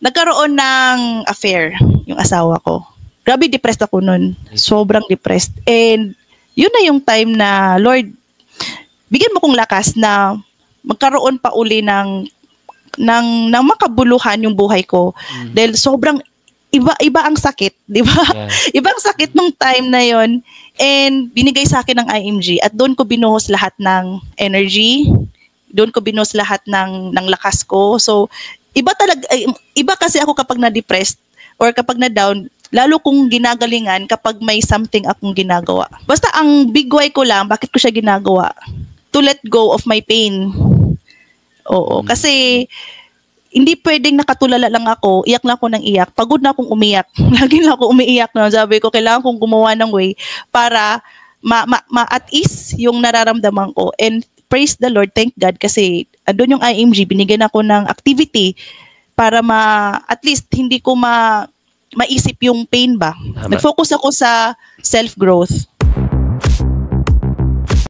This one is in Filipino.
nagkaroon ng affair yung asawa ko. Grabe, depressed ako nun. Sobrang depressed. And yun na yung time na, Lord, bigyan mo kong lakas na magkaroon pa uli ng makabuluhan yung buhay ko. Dahil sobrang iba ang sakit, di ba? Yeah. Ibang sakit nung time na yon. And binigay sa akin ng IMG at doon ko binuhos lahat ng energy, doon ko binuhos lahat ng lakas ko. So, iba kasi ako kapag na-depressed or kapag na-down, lalo kong ginagalingan kapag may something akong ginagawa. Basta ang big why ko lang, bakit ko siya ginagawa? To let go of my pain. Oo, kasi hindi pwedeng nakatulala lang ako, iyak lang ako ng iyak, pagod na akong umiyak. Lagi lang ako umiiyak. No? Sabi ko, kailangan kong gumawa ng way para at ease yung nararamdaman ko. And praise the Lord, thank God, kasi doon yung IMG, binigyan ako ng activity para at least hindi ko maisip yung pain ba. Nag-focus ako sa self-growth.